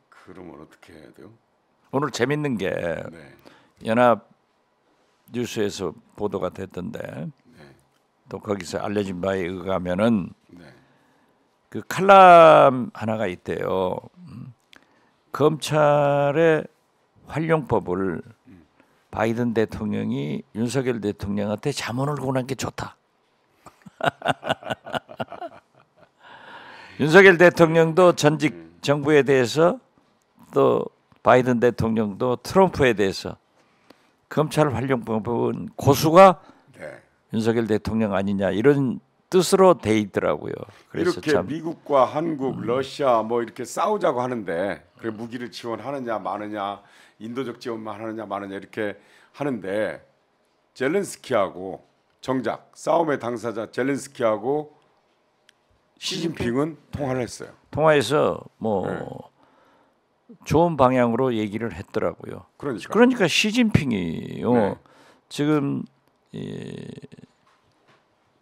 그러면 어떻게 해야 돼요? 오늘 재밌는 게 네. 연합 뉴스에서 보도가 됐던데 네. 또 거기서 알려진 바에 의하면은 네. 그 칼럼 하나가 있대요. 검찰의 활용법을 바이든 대통령이 윤석열 대통령한테 자문을 권한 게 좋다. 윤석열 대통령도 전직 정부에 대해서 또 바이든 대통령도 트럼프에 대해서 검찰 활용법은 고수가 네. 윤석열 대통령 아니냐 이런 뜻으로 돼 있더라고요. 그래서 이렇게 참 미국과 한국, 러시아 뭐 이렇게 싸우자고 하는데 그 무기를 지원하느냐 마느냐, 인도적 지원만 하느냐 마느냐 이렇게 하는데 젤렌스키하고 정작 싸움의 당사자 젤렌스키하고 시진핑은 통화를 했어요. 통화에서 뭐 네. 좋은 방향으로 얘기를 했더라고요. 그러니까 시진핑이요. 네. 지금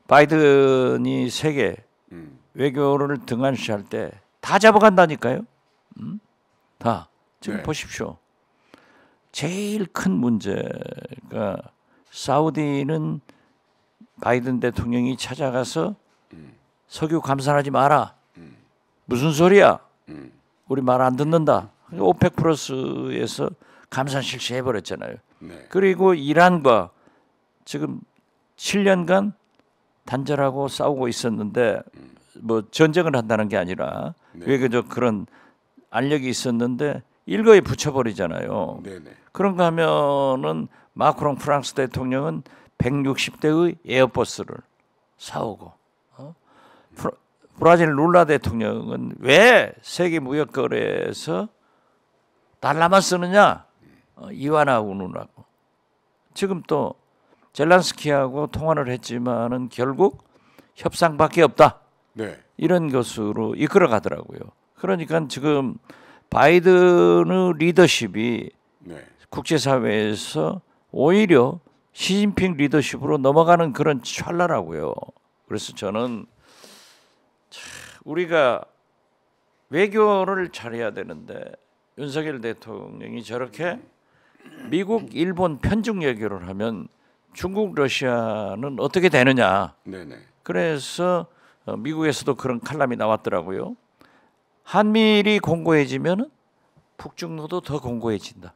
바이든이 세계 외교를 등한시할 때 다 잡아간다니까요. 다 지금 네. 보십시오. 제일 큰 문제가 사우디는 바이든 대통령이 찾아가서 석유 감산하지 마라. 무슨 소리야? 우리 말 안 듣는다. 오펙 플러스에서 감산 실시해 버렸잖아요. 네. 그리고 이란과 지금 7년간 단절하고 싸우고 있었는데 뭐 전쟁을 한다는 게 아니라 네. 외교적 그런 알력이 있었는데 일거에 붙여버리잖아요. 네네. 그런가 하면은 마크롱 프랑스 대통령은 160대의 에어버스를 사오고 브라질 룰라 대통령은 왜 세계 무역 거래에서 달러만 쓰느냐 이완하고느라고 지금 또 젤란스키하고 통화를 했지만은 결국 협상밖에 없다. 네. 이런 것으로 이끌어 가더라고요. 그러니까 지금 바이든의 리더십이 네. 국제사회에서 오히려 시진핑 리더십으로 넘어가는 그런 찰나라고요. 그래서 저는 우리가 외교를 잘해야 되는데 윤석열 대통령이 저렇게 미국, 일본 편중 외교를 하면 중국, 러시아는 어떻게 되느냐. 네네. 그래서 미국에서도 그런 칼럼이 나왔더라고요. 한미일이 공고해지면 북중로도 더 공고해진다.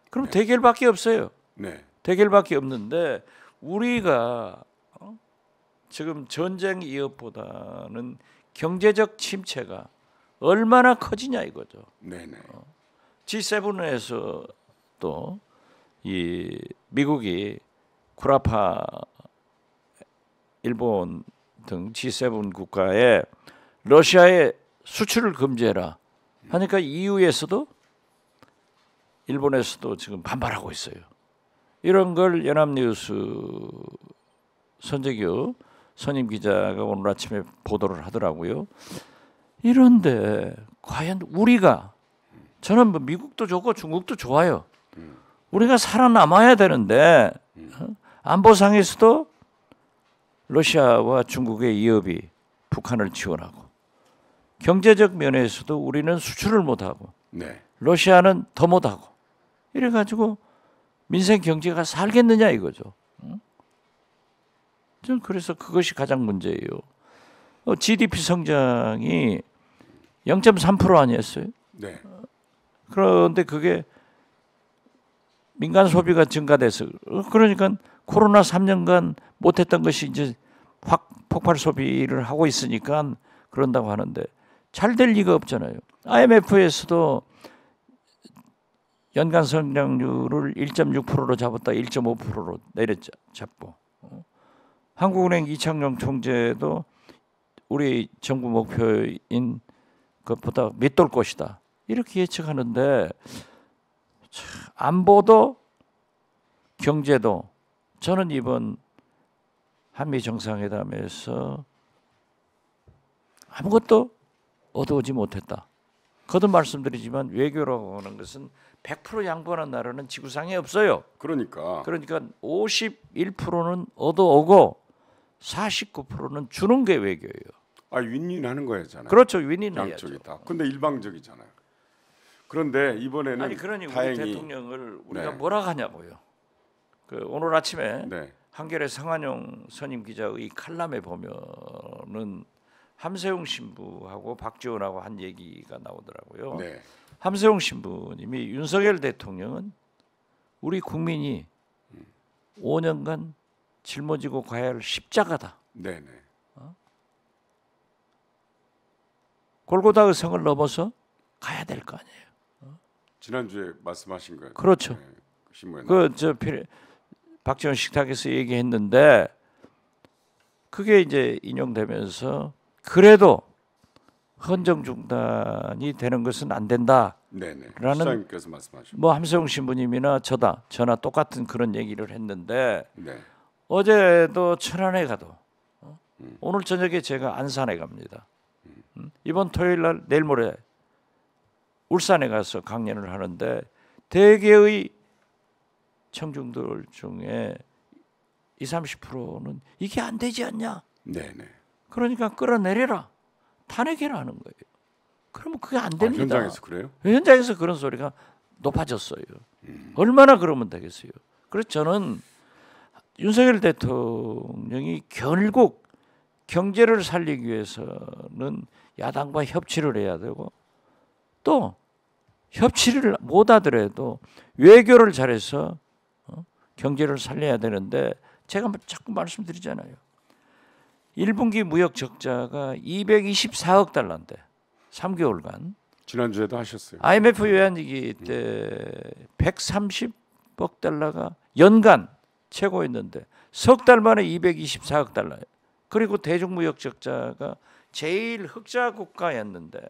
그럼 네. 대결밖에 없어요. 네. 대결밖에 없는데 우리가 지금 전쟁 위협보다는 경제적 침체가 얼마나 커지냐 이거죠. 네네. G7에서 또 이 미국이 쿠라파 일본 등 G7 국가에 러시아의 수출을 금지해라 하니까 EU에서도 일본에서도 지금 반발하고 있어요. 이런 걸 연합뉴스 선재규 선임 기자가 오늘 아침에 보도를 하더라고요. 이런데 과연 우리가 저는 뭐 미국도 좋고 중국도 좋아요. 우리가 살아남아야 되는데 안보상에서도 러시아와 중국의 위협이 북한을 지원하고 경제적 면에서도 우리는 수출을 못하고 네. 러시아는 더 못하고 이래가지고 민생 경제가 살겠느냐 이거죠. 저는 그래서 그것이 가장 문제예요. GDP 성장이 0.3% 아니었어요? 네. 그런데 그게 민간 소비가 증가돼서 그러니까 코로나 3년간 못했던 것이 이제 확 폭발 소비를 하고 있으니까 그런다고 하는데 잘 될 리가 없잖아요. IMF에서도 연간 성장률을 1.6%로 잡았다 1.5%로 내려잡고 한국은행 이창용 총재도 우리 정부 목표인 것보다 밑돌 것이다 이렇게 예측하는데 안보도 경제도 저는 이번 한미 정상회담에서 아무것도 얻어오지 못했다. 거듭 말씀드리지만 외교라고 하는 것은 100% 양보하는 나라는 지구상에 없어요. 그러니까 51%는 얻어오고 49%는 주는 게 외교예요. 윈윈하는 거잖아요. 그렇죠. 윈윈 양쪽이 해야죠. 다. 근데 일방적이잖아요. 그런데 이번에는 아니 그러니 다행히 우리 대통령을 우리가 네. 뭐라 하냐고요. 그 오늘 아침에 네. 한겨레 성한용 선임 기자의 칼럼에 보면은 함세웅 신부하고 박지원하고 한 얘기가 나오더라고요. 네. 함세웅 신부님이 윤석열 대통령은 우리 국민이 5년간 짊어지고 가야 할 십자가다. 네, 네. 골고다의 성을 넘어서 가야 될 거 아니에요. 지난주에 말씀하신 거예요. 그렇죠. 네. 신문에 그저 박지원 식탁에서 얘기했는데 그게 이제 인용되면서 그래도 헌정 중단이 되는 것은 안 된다. 네네. 라는 시장님께서 말씀하셨죠. 뭐 함세웅 신부님이나 저나 똑같은 그런 얘기를 했는데 네. 어제도 천안에 가도 오늘 저녁에 제가 안산에 갑니다. 이번 토요일 날 내일 모레 울산에 가서 강연을 하는데 대개의 청중들 중에 20-30%는 이게 안 되지 않냐? 네네. 그러니까 끌어내려라. 탄핵해라 하는 거예요. 그러면 그게 안 됩니다. 현장에서 그래요? 현장에서 그런 소리가 높아졌어요. 얼마나 그러면 되겠어요. 그래서 저는 윤석열 대통령이 결국 경제를 살리기 위해서는 야당과 협치를 해야 되고 또 협치를 못 하더라도 외교를 잘해서 경제를 살려야 되는데 제가 자꾸 말씀드리잖아요. 1분기 무역 적자가 224억 달러인데 3개월간 지난주에도 하셨어요. IMF 외환위기 때 130억 달러가 연간 최고였는데 석 달 만에 224억 달러예요. 그리고 대중무역 적자가 제일 흑자 국가였는데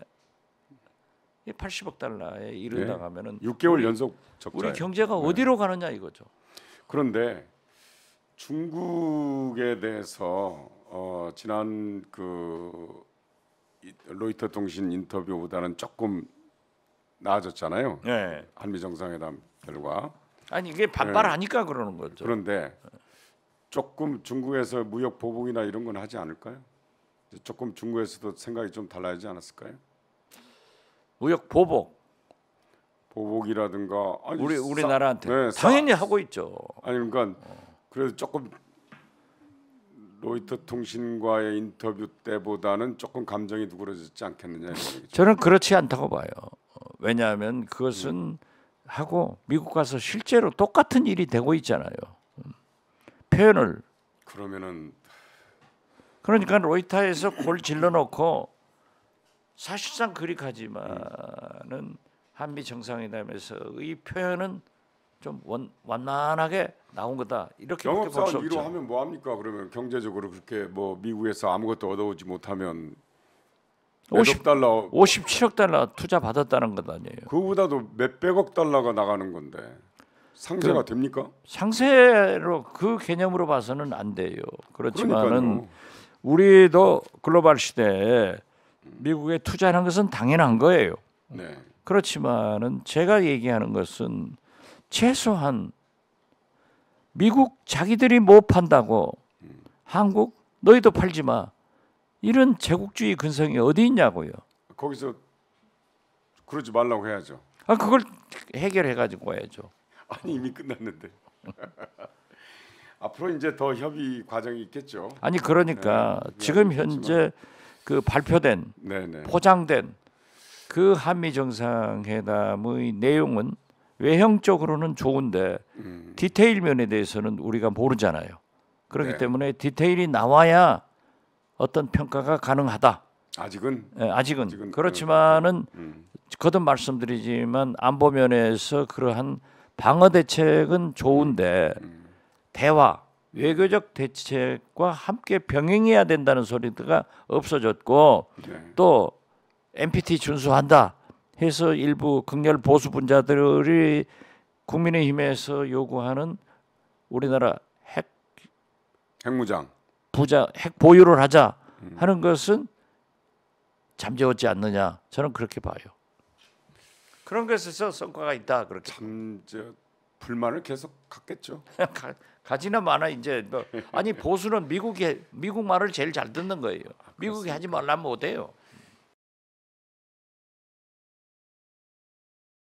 80억 달러에 이른다고 하면은 6개월 연속 적자. 우리 경제가 어디로 가느냐 이거죠. 그런데 중국에 대해서 지난 로이터 통신 인터뷰보다는 조금 나아졌잖아요. 네. 한미 정상회담 결과. 아니 이게 반발하니까 그러는 거죠. 그런데 조금 중국에서 무역 보복이나 이런 건 하지 않을까요? 조금 중국에서도 생각이 좀 달라지지 않았을까요? 무역 보복이라든가 아니, 우리나라한테 네, 당연히 하고 있죠. 아니 그러니까 그래도 조금 로이터 통신과의 인터뷰 때보다는 조금 감정이 누그러졌지 않겠느냐 이런 얘기죠. 저는 그렇지 않다고 봐요. 왜냐하면 그것은 하고 미국 가서 실제로 똑같은 일이 되고 있잖아요. 표현을 그러면은 그러니까 로이터에서 골 질러놓고 사실상 그리 가지만은 한미 정상회담에서의 표현은 좀 완만하게 나온 거다 이렇게 볼 수 영업사원 없죠. 위로하면 뭐 합니까? 그러면 경제적으로 그렇게 뭐 미국에서 아무것도 얻어오지 못하면 57억 달러 투자 받았다는 것 아니에요. 그거보다도 몇백억 달러가 나가는 건데 상세가 됩니까? 상세로 그 개념으로 봐서는 안 돼요. 그렇지만은 그러니까요. 우리도 글로벌 시대에 미국에 투자하는 것은 당연한 거예요. 네. 그렇지만은 제가 얘기하는 것은 최소한 미국 자기들이 못 판다고 한국 너희도 팔지 마. 이런 제국주의 근성이 어디 있냐고요. 거기서 그러지 말라고 해야죠. 그걸 해결해 가지고 와야죠. 아니 이미 끝났는데. 앞으로 이제 더 협의 과정이 있겠죠. 아니 그러니까 지금 현재 그 발표된 네네. 포장된 그 한미 정상회담의 내용은 외형적으로는 좋은데 디테일 면에 대해서는 우리가 모르잖아요. 그렇기 네. 때문에 디테일이 나와야 어떤 평가가 가능하다. 아직은 아직은 그렇지만은 거듭 말씀드리지만 안보 면에서 그러한 방어 대책은 좋은데 대화 외교적 대책과 함께 병행해야 된다는 소리가 없어졌고 네. 또 NPT 준수한다 해서 일부 극렬 보수 분자들이 국민의힘에서 요구하는 우리나라 핵무장. 핵 보유를 하자 하는 것은 잠재웠지 않느냐 저는 그렇게 봐요. 그런 것에서 성과가 있다 그렇게. 불만을 계속 갖겠죠. 가지나 마나 이제 뭐 아니 보수는 미국 말을 제일 잘 듣는 거예요. 미국이 하지 말라면 못해요.